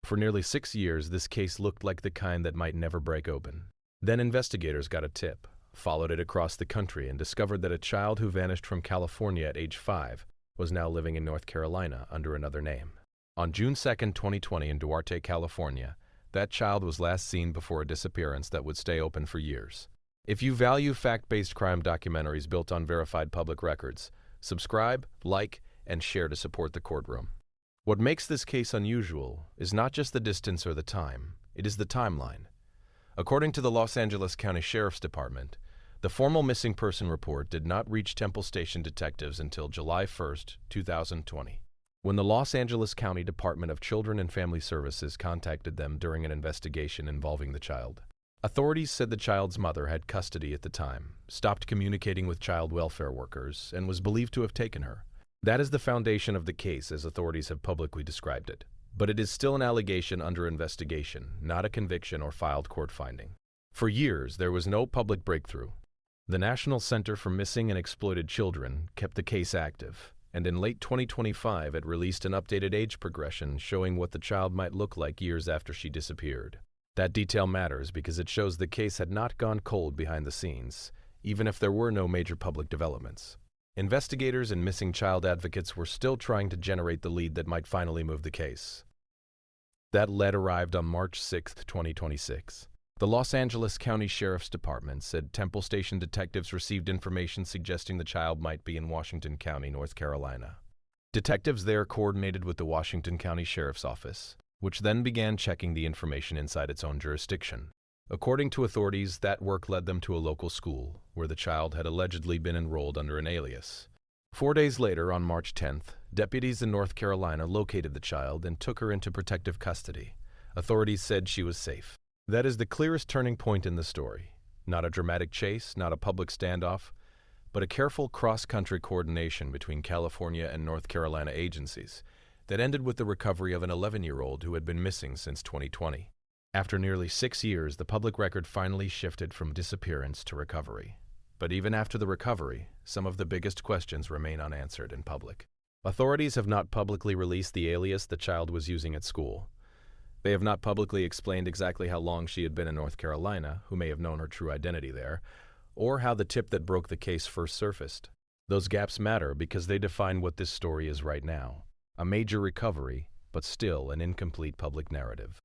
For nearly 6 years, this case looked like the kind that might never break open. Then investigators got a tip, followed it across the country, and discovered that a child who vanished from California at age 5 was now living in North Carolina under another name. On June 2, 2020, in Duarte, California, that child was last seen before a disappearance that would stay open for years. If you value fact-based crime documentaries built on verified public records, subscribe, like, and share to support the Courtroom. What makes this case unusual is not just the distance or the time, it is the timeline. According to the Los Angeles County Sheriff's Department, the formal missing person report did not reach Temple Station detectives until July 1, 2020, when the Los Angeles County Department of Children and Family Services contacted them during an investigation involving the child. Authorities said the child's mother had custody at the time, stopped communicating with child welfare workers, and was believed to have taken her. That is the foundation of the case as authorities have publicly described it. But it is still an allegation under investigation, not a conviction or filed court finding. For years, there was no public breakthrough. The National Center for Missing and Exploited Children kept the case active, and in late 2025 it released an updated age progression showing what the child might look like years after she disappeared. That detail matters because it shows the case had not gone cold behind the scenes, even if there were no major public developments. Investigators and missing child advocates were still trying to generate the lead that might finally move the case. That lead arrived on March 6, 2026. The Los Angeles County Sheriff's Department said Temple Station detectives received information suggesting the child might be in Washington County, North Carolina. Detectives there coordinated with the Washington County Sheriff's Office, which then began checking the information inside its own jurisdiction. According to authorities, that work led them to a local school, where the child had allegedly been enrolled under an alias. 4 days later, on March 10th, deputies in North Carolina located the child and took her into protective custody. Authorities said she was safe. That is the clearest turning point in the story. Not a dramatic chase, not a public standoff, but a careful cross-country coordination between California and North Carolina agencies that ended with the recovery of an 11-year-old who had been missing since 2020. After nearly 6 years, the public record finally shifted from disappearance to recovery. But even after the recovery, some of the biggest questions remain unanswered in public. Authorities have not publicly released the alias the child was using at school. They have not publicly explained exactly how long she had been in North Carolina, who may have known her true identity there, or how the tip that broke the case first surfaced. Those gaps matter because they define what this story is right now. A major recovery, but still an incomplete public narrative.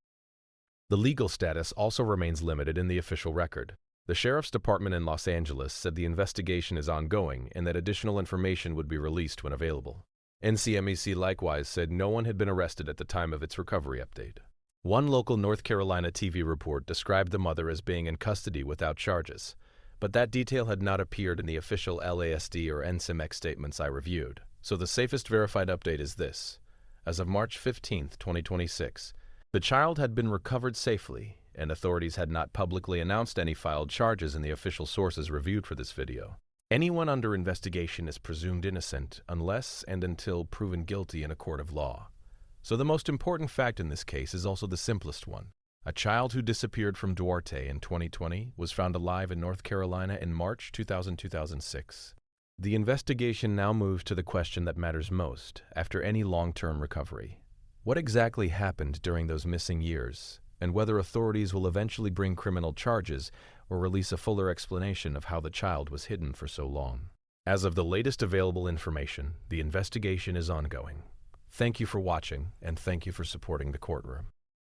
The legal status also remains limited in the official record. The Sheriff's Department in Los Angeles said the investigation is ongoing and that additional information would be released when available. NCMEC likewise said no one had been arrested at the time of its recovery update. One local North Carolina TV report described the mother as being in custody without charges, but that detail had not appeared in the official LASD or NCMEC statements I reviewed. So the safest verified update is this. As of March 15, 2026, the child had been recovered safely, and authorities had not publicly announced any filed charges in the official sources reviewed for this video. Anyone under investigation is presumed innocent unless and until proven guilty in a court of law. So the most important fact in this case is also the simplest one. A child who disappeared from Duarte in 2020 was found alive in North Carolina in March 2006. The investigation now moves to the question that matters most after any long-term recovery. What exactly happened during those missing years, and whether authorities will eventually bring criminal charges or release a fuller explanation of how the child was hidden for so long. As of the latest available information, the investigation is ongoing. Thank you for watching, and thank you for supporting the Courtroom.